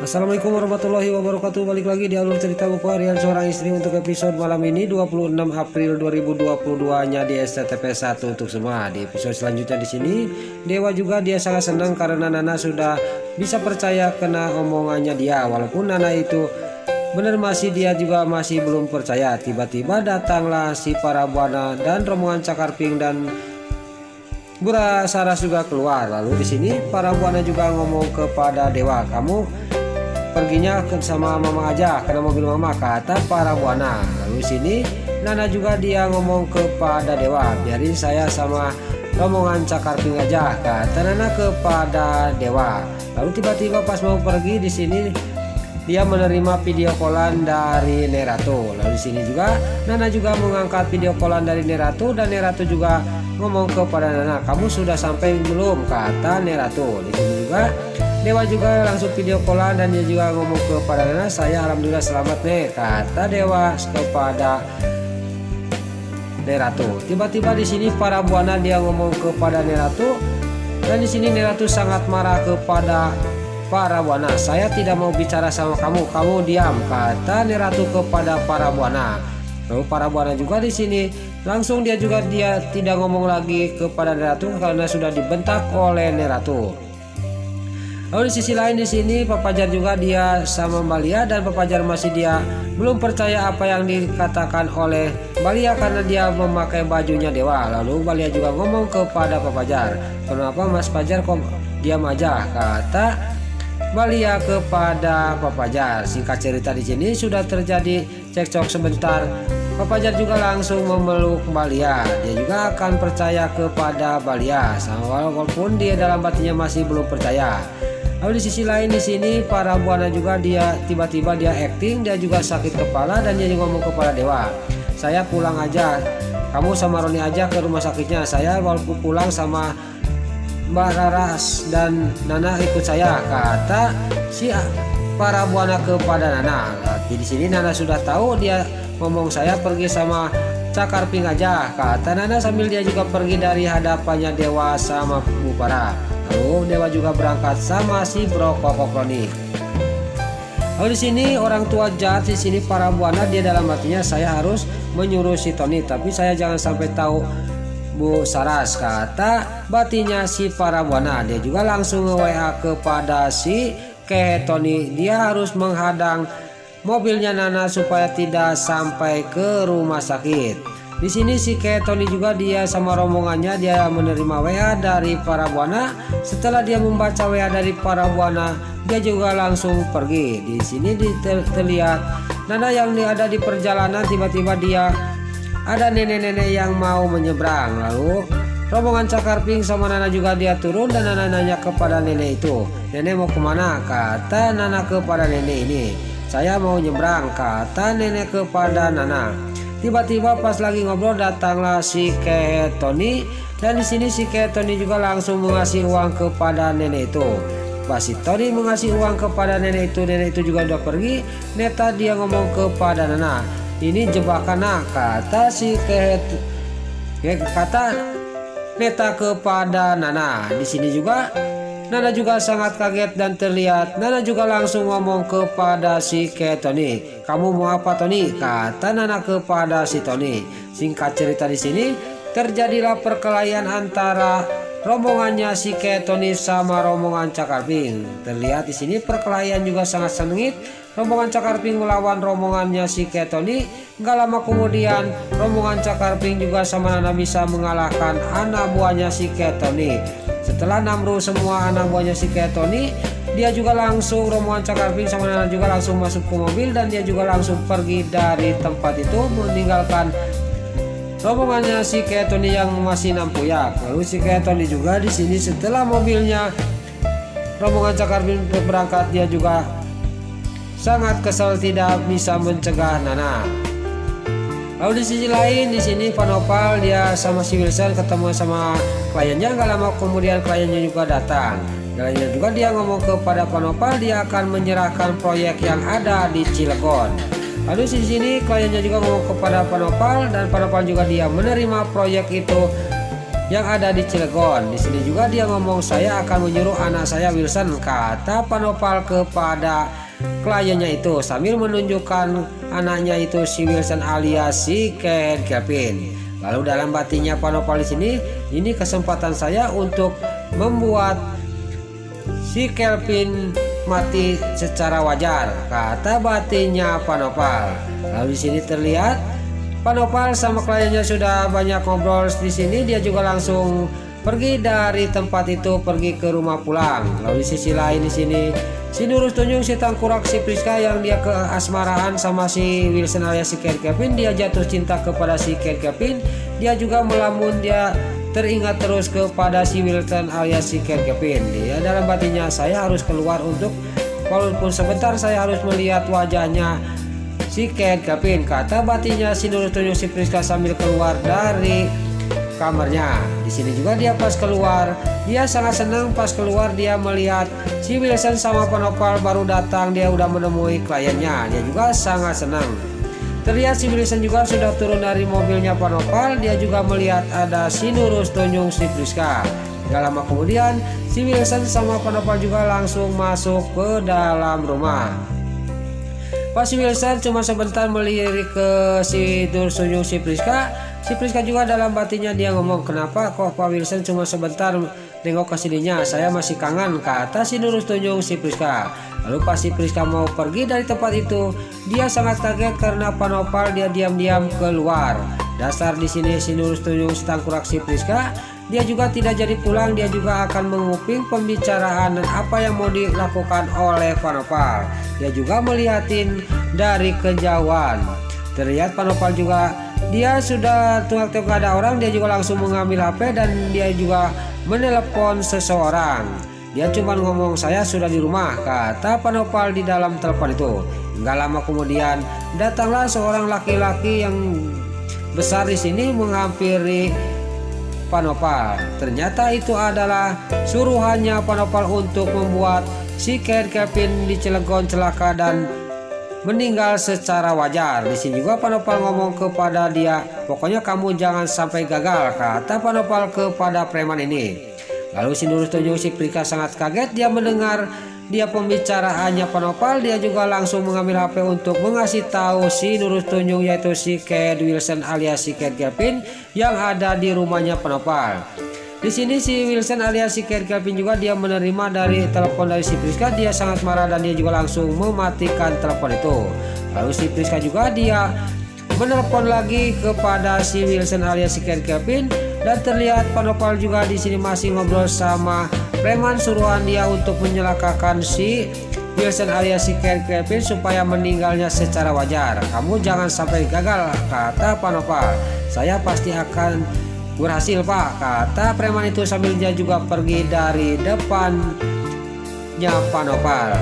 Assalamualaikum warahmatullahi wabarakatuh. Balik lagi di alur cerita buku harian seorang istri untuk episode malam ini 26 April 2022 nya di SCTP 1 untuk semua. Di episode selanjutnya di sini Dewa juga dia sangat senang karena Nana sudah bisa percaya kena omongannya dia, walaupun Nana itu benar dia juga masih belum percaya. Tiba-tiba datanglah si Parabuana dan rombongan Cakarping dan Bura Saras juga keluar. Lalu di sini Parabuana juga ngomong kepada Dewa, "Kamu perginya sama mama aja, kena mobil mama," kata Parabuana. Lalu sini Nana juga dia ngomong kepada Dewa, "Biarin saya sama rombongan Cakarping aja," kata Nana kepada Dewa. Lalu tiba-tiba pas mau pergi di sini dia menerima video callan dari Neratu. Lalu di sini juga Nana juga mengangkat video callan dari Neratu dan Neratu juga ngomong kepada Nana, "Kamu sudah sampai belum?" kata Neratu. Di sini juga Dewa juga langsung video callan dan dia juga ngomong kepada Nana, "Saya alhamdulillah selamat nih," kata Dewa kepada Neratu. Tiba-tiba di sini Parabuana dia ngomong kepada Neratu dan di sini Neratu sangat marah kepada Parabuana. "Saya tidak mau bicara sama kamu, kamu diam," kata Neratu kepada Parabuana. Lalu Parabuana juga di sini langsung dia tidak ngomong lagi kepada Neratu karena sudah dibentak oleh Neratu. Lalu di sisi lain di sini Papajar juga dia sama Balia dan Papajar masih dia belum percaya apa yang dikatakan oleh Balia karena dia memakai bajunya Dewa. Lalu Balia juga ngomong kepada Papajar, "Kenapa Mas Pajar kok diam aja?" kata Balia kepada Papajar. Singkat cerita di sini sudah terjadi cekcok sebentar. Papajar juga langsung memeluk Balia. Dia juga akan percaya kepada Balia, walaupun dia dalam batinnya masih belum percaya. Lalu di sisi lain di sini Parabuana juga dia tiba-tiba dia acting, dia juga sakit kepala dan dia ngomong kepada Dewa, "Saya pulang aja, kamu sama Roni aja ke rumah sakitnya. Saya walaupun pulang sama Mbak Raras dan Nana ikut saya," kata si Parabuana kepada Nana. Di sini Nana sudah tahu, dia ngomong, "Saya pergi sama Cakarping aja," kata Nana sambil dia juga pergi dari hadapannya Dewa sama Bupara. Lalu Dewa juga berangkat sama si Bro Kokokroni. Lalu di sini orang tua jahat di sini Parabuana dia dalam hatinya, "Saya harus menyuruh si Tony, tapi saya jangan sampai tahu Bu Saras," kata batinya si Parabuana. Dia juga langsung nge-WA kepada si Tony. Dia harus menghadang mobilnya Nana supaya tidak sampai ke rumah sakit. Di sini si Tony juga dia sama rombongannya dia menerima WA dari Parabuana. Setelah dia membaca WA dari Parabuana, dia juga langsung pergi. Di sini terlihat Nana yang ada di perjalanan, tiba-tiba dia ada nenek-nenek yang mau menyeberang. Lalu rombongan Cakarping sama Nana juga dia turun dan Nana nanya kepada nenek itu, "Nenek mau kemana?" kata Nana kepada nenek ini. "Saya mau nyebrang," kata nenek kepada Nana. Tiba-tiba pas lagi ngobrol datanglah si Tony dan di sini si Tony juga langsung mengasih uang kepada nenek itu. Pas si Tony mengasih uang kepada nenek itu juga udah pergi. Neta dia ngomong kepada Nana, "Ini jebakan," kata si kata Neta kepada Nana. Di sini juga Nana juga sangat kaget dan terlihat Nana juga langsung ngomong kepada si Tony, "Kamu mau apa Tony?" kata Nana kepada si Tony. Singkat cerita di sini terjadilah perkelahian antara rombongannya si Tony sama rombongan Cakarping. Terlihat di sini perkelahian juga sangat sengit. Rombongan Cakarping melawan rombongannya si Tony. Gak lama kemudian rombongan Cakarping juga sama Nana bisa mengalahkan anak buahnya si Tony. Setelah namru semua anak buahnya si Tony, dia juga langsung rombongan Cakarping sama Nana juga langsung masuk ke mobil dan dia juga langsung pergi dari tempat itu meninggalkan rombongannya si Tony yang masih nampuyak. Lalu si Tony juga di sini setelah mobilnya rombongan Cakarping berangkat, dia juga sangat kesal tidak bisa mencegah Nana. Lalu di sisi lain di sini Panopal dia sama si Wilson ketemu sama kliennya. Gak lama kemudian kliennya juga datang. Kliennya juga dia ngomong kepada Panopal dia akan menyerahkan proyek yang ada di Cilegon. Lalu di sini kliennya juga ngomong kepada Panopal dan Panopal juga dia menerima proyek itu yang ada di Cilegon. Di sini juga dia ngomong, saya akan menyuruh anak saya Wilson, kata Pak Nopal kepada kliennya itu sambil menunjukkan anaknya itu si Wilson alias si Kevin. Lalu dalam batinnya Pak Nopal di sini, ini kesempatan saya untuk membuat si Kevin mati secara wajar, kata batinnya Pak Nopal. Lalu di sini terlihat Pak Nopal sama kliennya sudah banyak ngobrol di sini, dia juga langsung pergi dari tempat itu, pergi ke rumah pulang. Lalu di sisi lain di sini si Nurul Tunjung, si tangkurak si Priska yang dia keasmaraan sama si Wilson alias si Kevin, dia jatuh cinta kepada si Kevin. Dia juga melamun, dia teringat terus kepada si Wilson alias si Kevin. Dia dalam batinnya, saya harus keluar untuk walaupun sebentar saya harus melihat wajahnya si Kevin, kata batinnya si Nurul Tunjung si Priska sambil keluar dari kamarnya. Di sini juga dia pas keluar, dia sangat senang pas keluar dia melihat si Wilson sama Pak Nopal baru datang, dia udah menemui kliennya. Dia juga sangat senang. Terlihat si Wilson juga sudah turun dari mobilnya Pak Nopal, dia juga melihat ada si Nurul Tunjung si Priska. Gak lama kemudian si Wilson sama Pak Nopal juga langsung masuk ke dalam rumah. Pas si Wilson cuma sebentar melirik ke si Nurul Tunjung si Priska juga dalam batinnya dia ngomong, kenapa kok Pak Wilson cuma sebentar nengok ke sininya, saya masih kangen, kata si Nurul Tunjung si Priska. Lalu pas si Priska mau pergi dari tempat itu, dia sangat kaget karena Pak Nopal dia diam-diam keluar. Dasar di sini si Nurul Tunjung si tangkurak si Priska, dia juga tidak jadi pulang, dia juga akan menguping pembicaraan dan apa yang mau dilakukan oleh Pak Nopal. Dia juga melihatin dari kejauhan. Terlihat Pak Nopal juga dia sudah tengok-tengok ada orang, dia juga langsung mengambil HP dan dia juga menelepon seseorang. Dia cuma ngomong, saya sudah di rumah, kata Pak Nopal di dalam telepon itu. Enggak lama kemudian datanglah seorang laki-laki yang besar di sini menghampiri Pak Nopal. Ternyata itu adalah suruhannya Pak Nopal untuk membuat si Kevin di Cilegon celaka dan meninggal secara wajar. Di sini juga Pak Nopal ngomong kepada dia, pokoknya kamu jangan sampai gagal, kata Pak Nopal kepada preman ini. Lalu si Nurul Tunjung si Priska sangat kaget dia mendengar dia pembicaraannya Pak Nopal. Dia juga langsung mengambil HP untuk mengasih tahu si Nurul Tunjung yaitu si Wilson alias si Kevin yang ada di rumahnya Pak Nopal. Di sini si Wilson alias si Kevin juga dia menerima dari telepon dari si Priska, dia sangat marah dan dia juga langsung mematikan telepon itu. Lalu si Priska juga dia menelpon lagi kepada si Wilson alias si Kevin dan terlihat Pak Nopal juga di sini masih ngobrol sama preman suruhan dia untuk menyelakakan si Wilson alias si Kevin supaya meninggalnya secara wajar. Kamu jangan sampai gagal, kata Pak Nopal. Saya pasti akan berhasil Pak, kata preman itu sambil dia juga pergi dari depannya Pak Nopal.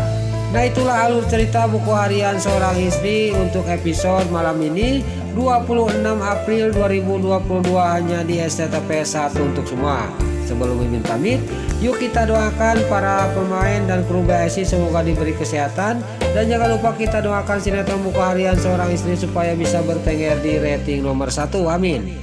Nah itulah alur cerita buku harian seorang istri untuk episode malam ini 26 April 2022 hanya di SCTP 1 untuk semua. Sebelum Mimin pamit, yuk kita doakan para pemain dan kru BSI semoga diberi kesehatan. Dan jangan lupa kita doakan sinetron buku harian seorang istri supaya bisa bertengger di rating nomor 1, amin.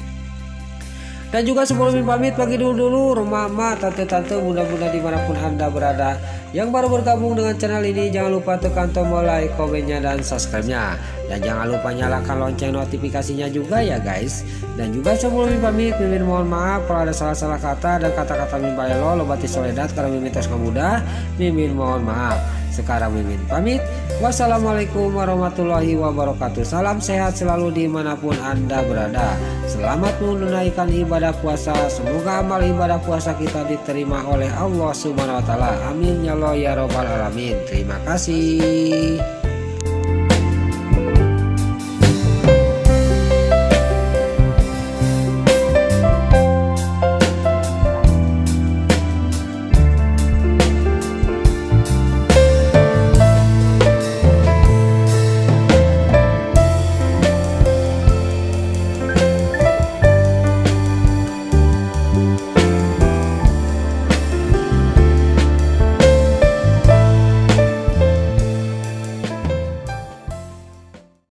Dan juga sebelum Mimin pamit, bagi dulu mama, tante-tante, bunda-bunda dimanapun anda berada yang baru bergabung dengan channel ini, jangan lupa tekan tombol like, komennya, dan subscribe-nya. Dan jangan lupa nyalakan lonceng notifikasinya juga ya guys. Dan juga sebelum Mimin pamit, Mimin mohon maaf kalau ada salah-salah kata dan kata-kata Mimin bayelo lobati soledat karena Mimin tos muda. Mimin mohon maaf. Sekarang Mimin pamit. Wassalamualaikum warahmatullahi wabarakatuh. Salam sehat selalu dimanapun anda berada. Selamat menunaikan ibadah puasa. Semoga amal ibadah puasa kita diterima oleh Allah Subhanahu wa taala. Amin ya Allah ya robbal alamin. Terima kasih.